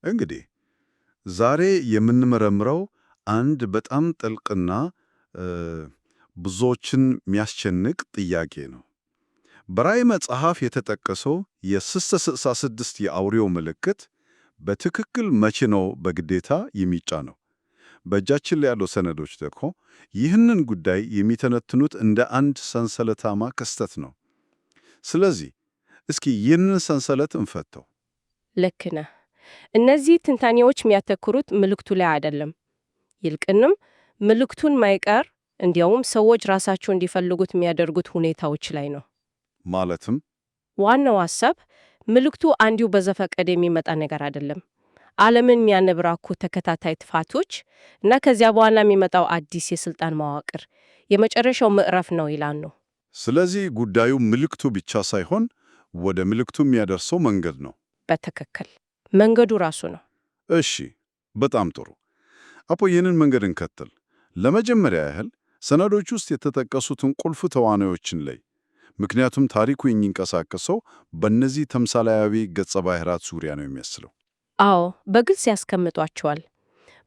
እንግዲህ ዛሬ የምንመረምረው አንድ በጣም ጥልቅና እ፣ ብዙዎችን የሚያስጨንቅ ጥያቄ ነው። በራእይ መጽሐፍ የተጠቀሰው የ666 የአውሬው ምልክት በትክክል መቼ ነው በግዴታ የሚጫነው? በእጃችን ላይ ያሉ ሰነዶች ደግሞ ይህንን ጉዳይ የሚተነትኑት እንደ አንድ ሰንሰለታማ ክስተት ነው። ስለዚህ እስኪ ይህንን ሰንሰለት እንፈተው። ልክ ነህ። እነዚህ ትንታኔዎች የሚያተኩሩት ምልክቱ ላይ አይደለም። ይልቅንም ምልክቱን ማይቀር እንዲያውም ሰዎች ራሳቸው እንዲፈልጉት የሚያደርጉት ሁኔታዎች ላይ ነው። ማለትም ዋናው ሐሳብ ምልክቱ አንዲሁ በዘፈቀደ የሚመጣ ነገር አይደለም። ዓለምን የሚያነብራኩ ተከታታይ ጥፋቶች እና ከዚያ በኋላ የሚመጣው አዲስ የስልጣን መዋቅር የመጨረሻው ምዕራፍ ነው ይላል ነው። ስለዚህ ጉዳዩ ምልክቱ ብቻ ሳይሆን ወደ ምልክቱ የሚያደርሰው መንገድ ነው። በትክክል መንገዱ ራሱ ነው። እሺ፣ በጣም ጥሩ። አፖ ይህንን መንገድ እንከተል። ለመጀመሪያ ያህል ሰነዶች ውስጥ የተጠቀሱትን ቁልፍ ተዋናዮችን ላይ፣ ምክንያቱም ታሪኩ የሚንቀሳቀሰው በእነዚህ ተምሳሌያዊ ገጸ ባህሪያት ዙሪያ ነው የሚመስለው። አዎ፣ በግልጽ ያስቀምጧቸዋል።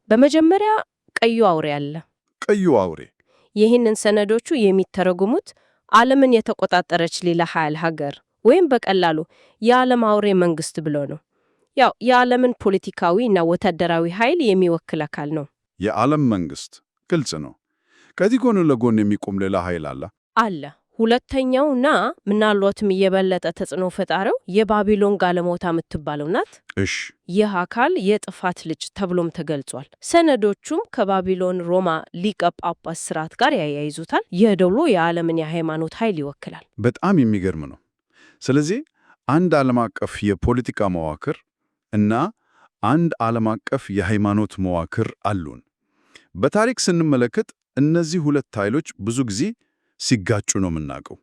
በመጀመሪያ ቀዩ አውሬ አለ። ቀዩ አውሬ ይህንን ሰነዶቹ የሚተረጉሙት ዓለምን የተቆጣጠረች ሌላ ኃይል ሀገር ወይም በቀላሉ የዓለም አውሬ መንግስት ብሎ ነው። ያው የዓለምን ፖለቲካዊ እና ወታደራዊ ኃይል የሚወክል አካል ነው። የዓለም መንግስት ግልጽ ነው። ከዚህ ጎን ለጎን የሚቆም ሌላ ኃይል አለ። ሁለተኛውና ምናልባትም የበለጠ ተጽዕኖ ፈጣሪው የባቢሎን ጋለሞታ የምትባለው ናት። እሽ፣ ይህ አካል የጥፋት ልጅ ተብሎም ተገልጿል። ሰነዶቹም ከባቢሎን ሮማ ሊቀ ጳጳስ ስርዓት ጋር ያያይዙታል። ይህ ደግሞ የዓለምን የሃይማኖት ኃይል ይወክላል። በጣም የሚገርም ነው። ስለዚህ አንድ ዓለም አቀፍ የፖለቲካ መዋቅር እና አንድ ዓለም አቀፍ የሃይማኖት መዋቅር አሉን። በታሪክ ስንመለከት እነዚህ ሁለት ኃይሎች ብዙ ጊዜ ሲጋጩ ነው የምናውቀው።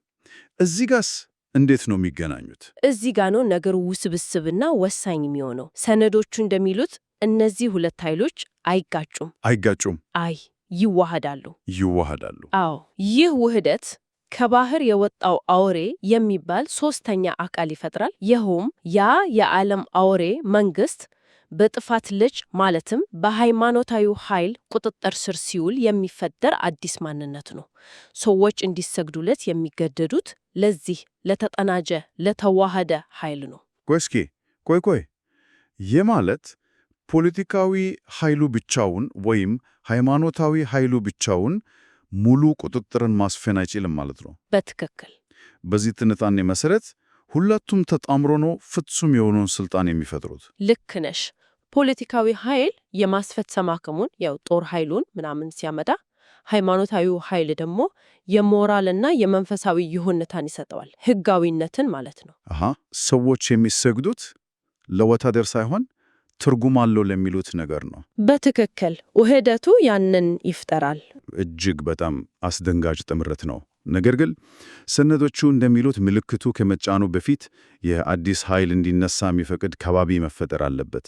እዚህ ጋስ እንዴት ነው የሚገናኙት? እዚህ ጋ ነው ነገሩ ውስብስብና ወሳኝ የሚሆነው። ሰነዶቹ እንደሚሉት እነዚህ ሁለት ኃይሎች አይጋጩም። አይጋጩም? አይ ይዋሃዳሉ። ይዋሃዳሉ። አዎ፣ ይህ ውህደት ከባህር የወጣው አውሬ የሚባል ሶስተኛ አካል ይፈጥራል። ይኸውም ያ የዓለም አውሬ መንግስት በጥፋት ልጅ ማለትም በሃይማኖታዊ ኃይል ቁጥጥር ስር ሲውል የሚፈጠር አዲስ ማንነት ነው። ሰዎች እንዲሰግዱለት የሚገደዱት ለዚህ ለተጠናጀ ለተዋሃደ ኃይል ነው። እስኪ ቆይ፣ ይህ ማለት ፖለቲካዊ ኃይሉ ብቻውን ወይም ሃይማኖታዊ ኃይሉ ብቻውን ሙሉ ቁጥጥርን ማስፈን አይችልም ማለት ነው? በትክክል። በዚህ ትንታኔ መሰረት ሁለቱም ተጣምሮ ነው ፍጹም የሆነውን ስልጣን የሚፈጥሩት። ልክ ነሽ። ፖለቲካዊ ኃይል የማስፈጸም አቅሙን ያው ጦር ኃይሉን ምናምን ሲያመጣ፣ ሃይማኖታዊ ኃይል ደግሞ የሞራልና የመንፈሳዊ ይሁንታን ይሰጠዋል። ህጋዊነትን ማለት ነው። ሰዎች የሚሰግዱት ለወታደር ሳይሆን ትርጉም አለው ለሚሉት ነገር ነው። በትክክል ውህደቱ ያንን ይፍጠራል። እጅግ በጣም አስደንጋጭ ጥምረት ነው። ነገር ግን ሰነዶቹ እንደሚሉት ምልክቱ ከመጫኑ በፊት የአዲስ ኃይል እንዲነሳ የሚፈቅድ ከባቢ መፈጠር አለበት።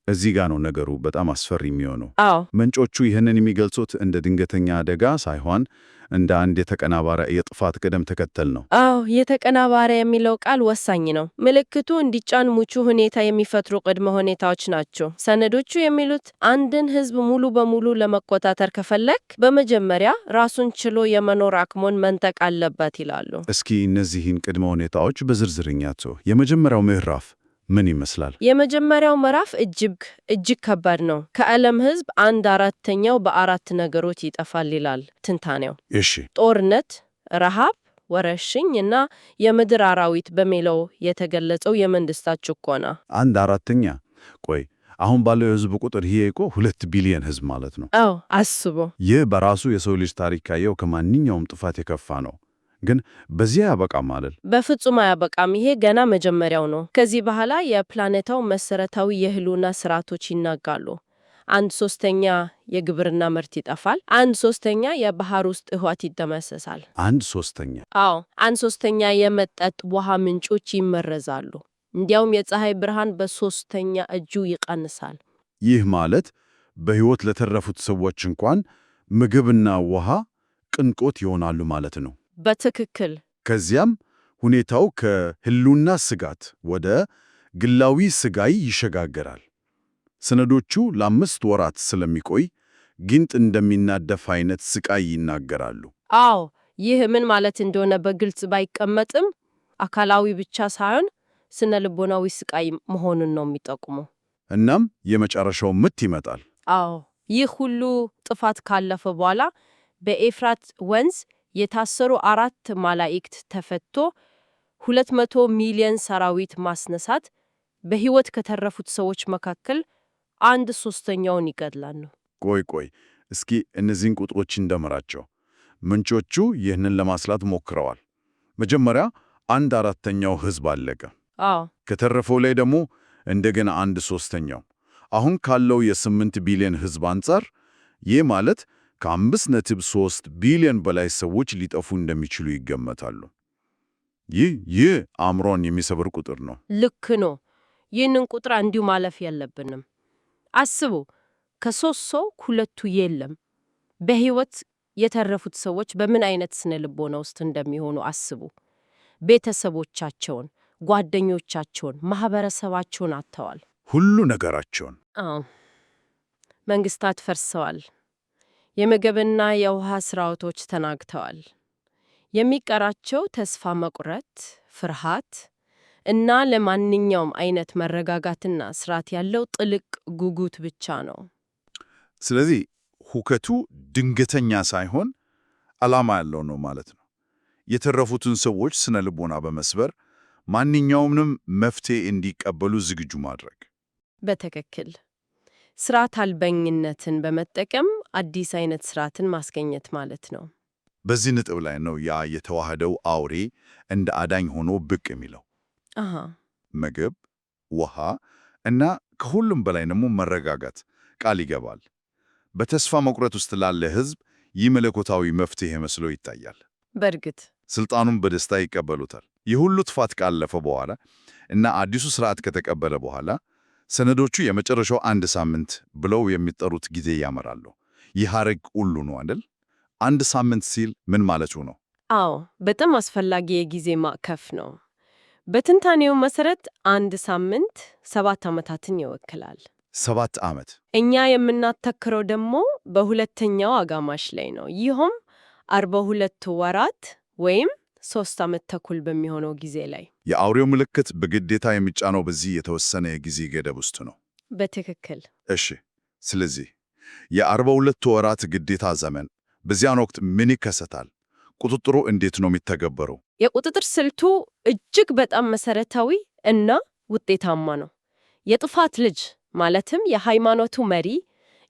እዚህ ጋር ነው ነገሩ በጣም አስፈሪ የሚሆነው። አዎ፣ ምንጮቹ ይህንን የሚገልጹት እንደ ድንገተኛ አደጋ ሳይሆን እንደ አንድ የተቀናባረ የጥፋት ቅደም ተከተል ነው። አዎ፣ የተቀናባረ የሚለው ቃል ወሳኝ ነው። ምልክቱ እንዲጫን ምቹ ሁኔታ የሚፈጥሩ ቅድመ ሁኔታዎች ናቸው። ሰነዶቹ የሚሉት አንድን ሕዝብ ሙሉ በሙሉ ለመቆጣጠር ከፈለክ በመጀመሪያ ራሱን ችሎ የመኖር አቅሙን መንጠቅ አለበት ይላሉ። እስኪ እነዚህን ቅድመ ሁኔታዎች በዝርዝር እንያቸው። የመጀመሪያው ምዕራፍ ምን ይመስላል? የመጀመሪያው ምዕራፍ እጅግ ከባድ ነው። ከዓለም ሕዝብ 1/4 በአራት ነገሮች ይጠፋል ይላል ትንታኔው። እሺ፣ ጦርነት፣ ረሃብ፣ ወረርሽኝ እና የምድር አራዊት በሚለው የተገለጸው የመንግስታት ጭቆና። 1/4? ቆይ አሁን ባለው የህዝብ ቁጥር ይሄ እኮ 2 ቢሊዮን ህዝብ ማለት ነው። አዎ፣ አስቡ። ይህ በራሱ የሰው ልጅ ታሪክ ካየው ከማንኛውም ጥፋት የከፋ ነው። ግን በዚያ ያበቃም ማለት? በፍጹም አያበቃም። ይሄ ገና መጀመሪያው ነው። ከዚህ በኋላ የፕላኔታው መሰረታዊ የህልውና ስርዓቶች ይናጋሉ። 1/3 የግብርና ምርት ይጠፋል። 1/3 የባህር ውስጥ ህይወት ይደመሰሳል። 1/3? አዎ፣ 1/3 የመጠጥ ውሃ ምንጮች ይመረዛሉ። እንዲያውም የፀሐይ ብርሃን በ3ኛ እጁ ይቀንሳል። ይህ ማለት በህይወት ለተረፉት ሰዎች እንኳን ምግብና ውሃ ቅንጦት ይሆናሉ ማለት ነው። በትክክል። ከዚያም ሁኔታው ከህልውና ስጋት ወደ ግላዊ ስጋይ ይሸጋገራል። ሰነዶቹ ለ5 ወራት ስለሚቆይ ጊንጥ እንደሚናደፍ አይነት ስቃይ ይናገራሉ። አዎ፣ ይህ ምን ማለት እንደሆነ በግልጽ ባይቀመጥም አካላዊ ብቻ ሳይሆን ስነ ልቦናዊ ስቃይ መሆኑን ነው የሚጠቁመው። እናም የመጨረሻው ምት ይመጣል። አዎ፣ ይህ ሁሉ ጥፋት ካለፈ በኋላ በኤፍራት ወንዝ የታሰሩ 4 መላእክት ተፈቶ 200 ሚሊዮን ሰራዊት ማስነሳት በሕይወት ከተረፉት ሰዎች መካከል 1/3ኛውን ይገድላሉ። ቆይ እስኪ እነዚህን ቁጥሮች እንደምራቸው። ምንጮቹ ይህንን ለማስላት ሞክረዋል። መጀመሪያ 1/4ኛው ሕዝብ አለቀ። አዎ፣ ከተረፈው ላይ ደግሞ እንደገና 1/3ኛው። አሁን ካለው የ8 ቢሊዮን ሕዝብ አንጻር ይህ ማለት ከ5.3 ቢሊዮን በላይ ሰዎች ሊጠፉ እንደሚችሉ ይገመታሉ። ይህ አእምሮን የሚሰብር ቁጥር ነው። ልክ ነው። ይህንን ቁጥር እንዲሁ ማለፍ የለብንም። አስቡ፣ ከ3 ሰው 2ቱ የለም። በሕይወት የተረፉት ሰዎች በምን አይነት ስነ ልቦና ውስጥ እንደሚሆኑ አስቡ። ቤተሰቦቻቸውን፣ ጓደኞቻቸውን፣ ማህበረሰባቸውን አጥተዋል። ሁሉ ነገራቸውን። መንግስታት ፈርሰዋል። የምግብና የውሃ ስርዓቶች ተናግተዋል። የሚቀራቸው ተስፋ መቁረጥ፣ ፍርሃት እና ለማንኛውም አይነት መረጋጋትና ስርዓት ያለው ጥልቅ ጉጉት ብቻ ነው። ስለዚህ ሁከቱ ድንገተኛ ሳይሆን ዓላማ ያለው ነው ማለት ነው። የተረፉትን ሰዎች ስነ ልቦና በመስበር ማንኛውንም መፍትሄ እንዲቀበሉ ዝግጁ ማድረግ። በትክክል ስርዓት አልበኝነትን በመጠቀም አዲስ አይነት ስርዓትን ማስገኘት ማለት ነው። በዚህ ነጥብ ላይ ነው ያ የተዋህደው አውሬ እንደ አዳኝ ሆኖ ብቅ የሚለው። ምግብ፣ ውሃ እና ከሁሉም በላይ ደግሞ መረጋጋት ቃል ይገባል። በተስፋ መቁረጥ ውስጥ ላለ ሕዝብ ይህ መለኮታዊ መፍትሄ መስሎ ይታያል። በእርግጥ ስልጣኑን በደስታ ይቀበሉታል። የሁሉ ጥፋት ካለፈ በኋላ እና አዲሱ ስርዓት ከተቀበለ በኋላ ሰነዶቹ የመጨረሻው 1 ሳምንት ብለው የሚጠሩት ጊዜ ያመራሉ። ይህ ሐረግ ሁሉ ነው አይደል? 1 ሳምንት ሲል ምን ማለቱ ነው? አዎ፣ በጣም አስፈላጊ የጊዜ ማዕቀፍ ነው። በትንታኔው መሰረት 1 ሳምንት 7 ዓመታትን ይወክላል። 7 ዓመት። እኛ የምናተክረው ደግሞ በሁለተኛው አጋማሽ ላይ ነው። ይህም 42 ወራት ወይም 3 ዓመት ተኩል በሚሆነው ጊዜ ላይ። የአውሬው ምልክት በግዴታ የሚጫነው በዚህ የተወሰነ የጊዜ ገደብ ውስጥ ነው። በትክክል። እሺ፣ ስለዚህ የ42 ወራት ግዴታ ዘመን በዚያን ወቅት ምን ይከሰታል? ቁጥጥሩ እንዴት ነው የሚተገበረው? የቁጥጥር ስልቱ እጅግ በጣም መሰረታዊ እና ውጤታማ ነው። የጥፋት ልጅ ማለትም የሃይማኖቱ መሪ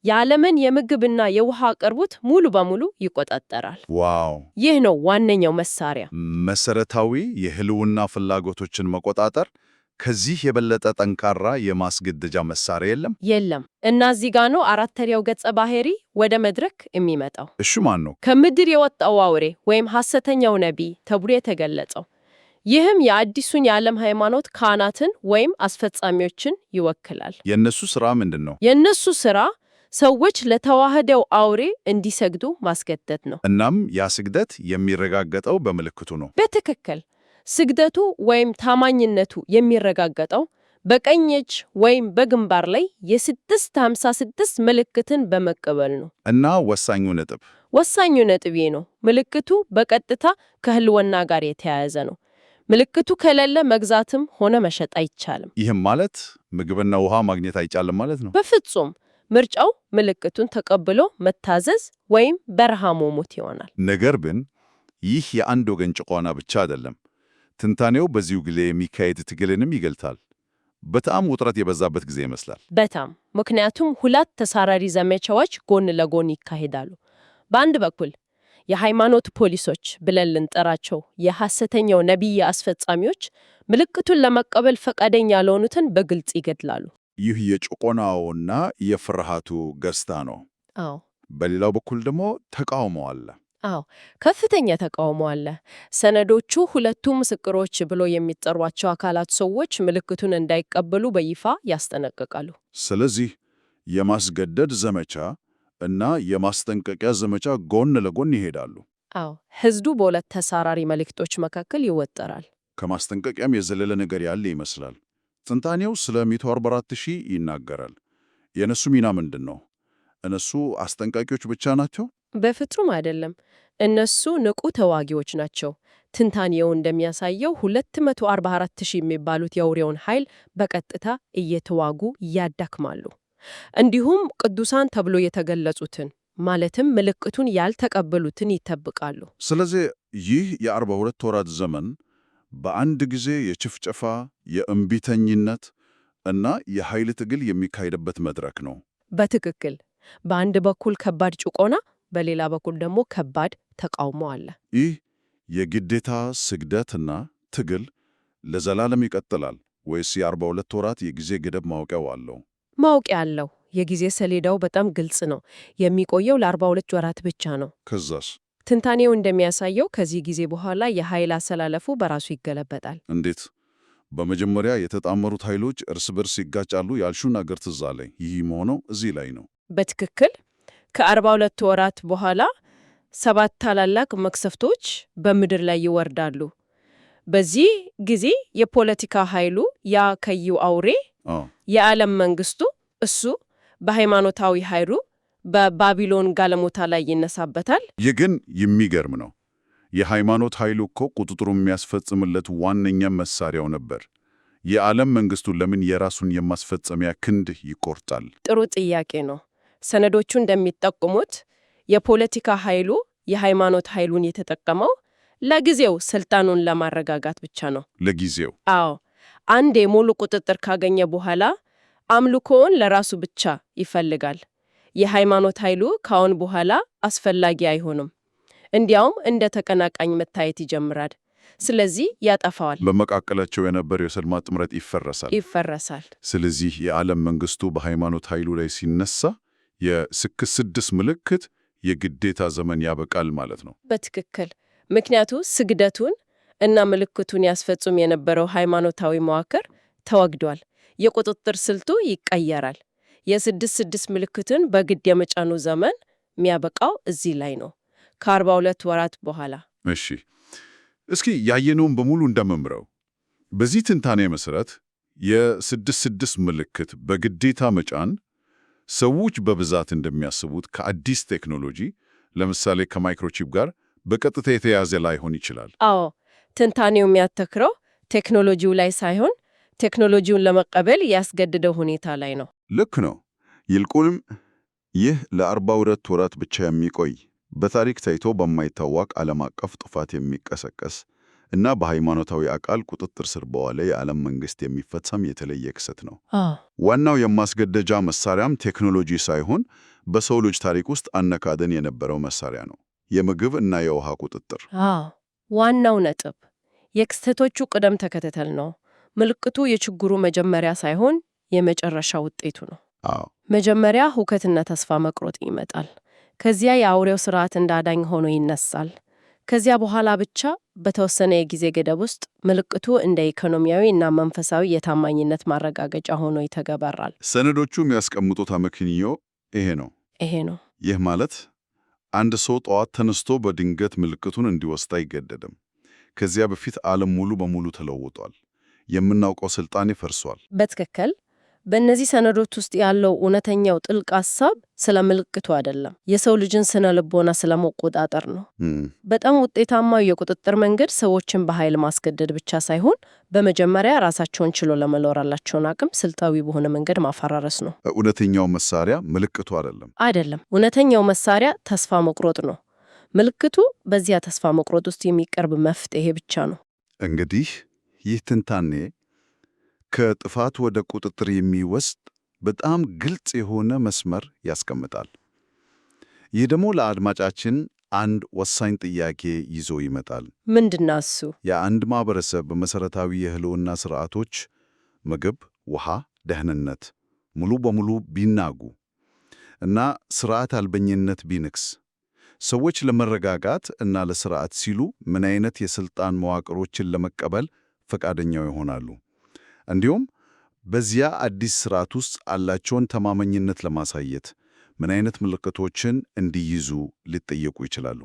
የዓለምን የምግብና የውሃ አቅርቦት ሙሉ በሙሉ ይቆጣጠራል። ዋው! ይህ ነው ዋነኛው መሳሪያ። መሰረታዊ የህልውና ፍላጎቶችን መቆጣጠር። ከዚህ የበለጠ ጠንካራ የማስገደጃ መሳሪያ የለም? የለም። እና እዚህ ጋ ነው 4ተኛው ገጸ ባህሪ ወደ መድረክ የሚመጣው። እሺ፣ ማን ነው? ከምድር የወጣው አውሬ ወይም ሐሰተኛው ነቢይ ተብሎ የተገለጸው። ይህም የአዲሱን የዓለም ሃይማኖት ካህናትን ወይም አስፈጻሚዎችን ይወክላል። የእነሱ ሥራ ምንድን ነው? የእነሱ ሥራ ሰዎች ለተዋህደው አውሬ እንዲሰግዱ ማስገደድ ነው። እናም ያ ስግደት የሚረጋገጠው በምልክቱ ነው። በትክክል። ስግደቱ ወይም ታማኝነቱ የሚረጋገጠው በቀኝ እጅ ወይም በግንባር ላይ የ656 ምልክትን በመቀበል ነው። እና ወሳኙ ነጥብ ነው። ምልክቱ በቀጥታ ከህልውና ጋር የተያያዘ ነው። ምልክቱ ከሌለ መግዛትም ሆነ መሸጥ አይቻልም። ይህም ማለት ምግብና ውሃ ማግኘት አይቻልም ማለት ነው? በፍጹም። ምርጫው ምልክቱን ተቀብሎ መታዘዝ ወይም በረሃ መሞት ይሆናል። ነገር ግን ይህ የአንድ ወገን ጭቆና ብቻ አይደለም። ትንታኔው በዚሁ ጊዜ የሚካሄድ ትግልንም ይገልጣል። በጣም ውጥረት የበዛበት ጊዜ ይመስላል። በጣም። ምክንያቱም 2 ተጻራሪ ዘመቻዎች ጎን ለጎን ይካሄዳሉ። በአንድ በኩል የሃይማኖት ፖሊሶች ብለን ልንጠራቸው የሐሰተኛው ነቢይ አስፈጻሚዎች ምልክቱን ለመቀበል ፈቃደኛ ያልሆኑትን በግልጽ ይገድላሉ። ይህ የጭቆናውና የፍርሃቱ ገጽታ ነው። አዎ። በሌላው በኩል ደግሞ ተቃውሞ አለ። አዎ፣ ከፍተኛ ተቃውሞ አለ። ሰነዶቹ 2 ምስክሮች ብሎ የሚጠሯቸው አካላት ሰዎች ምልክቱን እንዳይቀበሉ በይፋ ያስጠነቅቃሉ። ስለዚህ የማስገደድ ዘመቻ እና የማስጠንቀቂያ ዘመቻ ጎን ለጎን ይሄዳሉ። አዎ፣ ሕዝቡ በ2 ተጻራሪ መልእክቶች መካከል ይወጠራል። ከማስጠንቀቂያም የዘለለ ነገር ያለ ይመስላል። ትንታኔው ስለ 144,000 ይናገራል። የነሱ ሚና ምንድን ነው? እነሱ አስጠንቃቂዎች ብቻ ናቸው? በፍጹም አይደለም። እነሱ ንቁ ተዋጊዎች ናቸው። ትንታኔው እንደሚያሳየው 244,000 የሚባሉት የአውሬውን ኃይል በቀጥታ እየተዋጉ ያዳክማሉ። እንዲሁም ቅዱሳን ተብሎ የተገለጹትን ማለትም ምልክቱን ያልተቀበሉትን ይጠብቃሉ። ስለዚህ ይህ የ42 ወራት ዘመን በአንድ ጊዜ የጭፍጨፋ፣ የእምቢተኝነት እና የኃይል ትግል የሚካሄድበት መድረክ ነው። በትክክል በአንድ በኩል ከባድ ጭቆና፣ በሌላ በኩል ደግሞ ከባድ ተቃውሞ አለ። ይህ የግዴታ ስግደትና ትግል ለዘላለም ይቀጥላል ወይስ የ42 ወራት የጊዜ ገደብ ማውቂያው አለው? ማወቂያ አለው። የጊዜ ሰሌዳው በጣም ግልጽ ነው። የሚቆየው ለ42 ወራት ብቻ ነው። ከዛስ? ትንታኔው እንደሚያሳየው ከዚህ ጊዜ በኋላ የኃይል አሰላለፉ በራሱ ይገለበጣል። እንዴት? በመጀመሪያ የተጣመሩት ኃይሎች እርስ በርስ ይጋጫሉ ያልሹን ነገር ትዝ አለኝ። ይህ መሆነው እዚህ ላይ ነው። በትክክል ከ42 ወራት በኋላ 7 ታላላቅ መቅሰፍቶች በምድር ላይ ይወርዳሉ። በዚህ ጊዜ የፖለቲካ ኃይሉ ያ ከዩ አውሬ፣ የዓለም መንግስቱ እሱ በሃይማኖታዊ ኃይሉ በባቢሎን ጋለሞታ ላይ ይነሳበታል። ይህ ግን የሚገርም ነው። የሃይማኖት ኃይሉ እኮ ቁጥጥሩ የሚያስፈጽምለት ዋነኛ መሳሪያው ነበር። የዓለም መንግስቱ ለምን የራሱን የማስፈጸሚያ ክንድ ይቆርጣል? ጥሩ ጥያቄ ነው። ሰነዶቹ እንደሚጠቁሙት የፖለቲካ ኃይሉ የሃይማኖት ኃይሉን የተጠቀመው ለጊዜው ስልጣኑን ለማረጋጋት ብቻ ነው። ለጊዜው? አዎ። አንዴ ሙሉ ቁጥጥር ካገኘ በኋላ አምልኮውን ለራሱ ብቻ ይፈልጋል። የሃይማኖት ኃይሉ ካሁን በኋላ አስፈላጊ አይሆንም። እንዲያውም እንደ ተቀናቃኝ መታየት ይጀምራል። ስለዚህ ያጠፋዋል። በመካከላቸው የነበረው የሰላም ጥምረት ይፈረሳል። ስለዚህ የዓለም መንግስቱ በሃይማኖት ኃይሉ ላይ ሲነሳ የ666 ምልክት የግዴታ ዘመን ያበቃል ማለት ነው። በትክክል። ምክንያቱ ስግደቱን እና ምልክቱን ያስፈጽም የነበረው ሃይማኖታዊ መዋቅር ተወግዷል። የቁጥጥር ስልቱ ይቀየራል። የ666 ምልክትን በግድ የመጫኑ ዘመን የሚያበቃው እዚህ ላይ ነው፣ ከ42 ወራት በኋላ። እሺ፣ እስኪ ያየነውን በሙሉ እንደመምረው። በዚህ ትንታኔ መሰረት የ666 ምልክት በግዴታ መጫን ሰዎች በብዛት እንደሚያስቡት ከአዲስ ቴክኖሎጂ ለምሳሌ ከማይክሮቺፕ ጋር በቀጥታ የተያያዘ ላይሆን ይችላል። አዎ፣ ትንታኔው የሚያተክረው ቴክኖሎጂው ላይ ሳይሆን ቴክኖሎጂውን ለመቀበል ያስገድደው ሁኔታ ላይ ነው። ልክ ነው። ይልቁንም ይህ ለ42 ወራት ብቻ የሚቆይ በታሪክ ታይቶ በማይታወቅ ዓለም አቀፍ ጥፋት የሚቀሰቀስ እና በሃይማኖታዊ አካል ቁጥጥር ስር በዋለ የዓለም መንግስት የሚፈጸም የተለየ ክስተት ነው። ዋናው የማስገደጃ መሳሪያም ቴክኖሎጂ ሳይሆን በሰው ልጅ ታሪክ ውስጥ አነካደን የነበረው መሳሪያ ነው፣ የምግብ እና የውሃ ቁጥጥር። ዋናው ነጥብ የክስተቶቹ ቅደም ተከተል ነው። ምልክቱ የችግሩ መጀመሪያ ሳይሆን የመጨረሻ ውጤቱ ነው። መጀመሪያ ሁከትና ተስፋ መቁረጥ ይመጣል። ከዚያ የአውሬው ስርዓት እንዳዳኝ ሆኖ ይነሳል። ከዚያ በኋላ ብቻ በተወሰነ የጊዜ ገደብ ውስጥ ምልክቱ እንደ ኢኮኖሚያዊ እና መንፈሳዊ የታማኝነት ማረጋገጫ ሆኖ ይተገበራል። ሰነዶቹ የሚያስቀምጡት አመክንዮ ይሄ ነው። ይህ ማለት አንድ ሰው ጠዋት ተነስቶ በድንገት ምልክቱን እንዲወስድ አይገደድም። ከዚያ በፊት ዓለም ሙሉ በሙሉ ተለውጧል። የምናውቀው ስልጣኔ ፈርሷል። በትክክል። በእነዚህ ሰነዶች ውስጥ ያለው እውነተኛው ጥልቅ ሐሳብ ስለ ምልክቱ አይደለም፣ የሰው ልጅን ስነ ልቦና ስለመቆጣጠር ነው። በጣም ውጤታማው የቁጥጥር መንገድ ሰዎችን በኃይል ማስገደድ ብቻ ሳይሆን በመጀመሪያ ራሳቸውን ችሎ ለመኖር ያላቸውን አቅም ስልታዊ በሆነ መንገድ ማፈራረስ ነው። እውነተኛው መሳሪያ ምልክቱ አይደለም። እውነተኛው መሳሪያ ተስፋ መቁረጥ ነው። ምልክቱ በዚያ ተስፋ መቁረጥ ውስጥ የሚቀርብ መፍትሄ ብቻ ነው። እንግዲህ ይህ ትንታኔ ከጥፋት ወደ ቁጥጥር የሚወስድ በጣም ግልጽ የሆነ መስመር ያስቀምጣል። ይህ ደግሞ ለአድማጫችን አንድ ወሳኝ ጥያቄ ይዞ ይመጣል። ምንድነው እሱ? የአንድ ማህበረሰብ በመሰረታዊ የህልውና ስርዓቶች ምግብ፣ ውሃ፣ ደህንነት ሙሉ በሙሉ ቢናጉ እና ስርዓት አልበኝነት ቢነግስ ሰዎች ለመረጋጋት እና ለስርዓት ሲሉ ምን አይነት የስልጣን መዋቅሮችን ለመቀበል ፈቃደኛው ይሆናሉ? እንዲሁም በዚያ አዲስ ስርዓት ውስጥ ያላቸውን ተማማኝነት ለማሳየት ምን አይነት ምልክቶችን እንዲይዙ ሊጠየቁ ይችላሉ?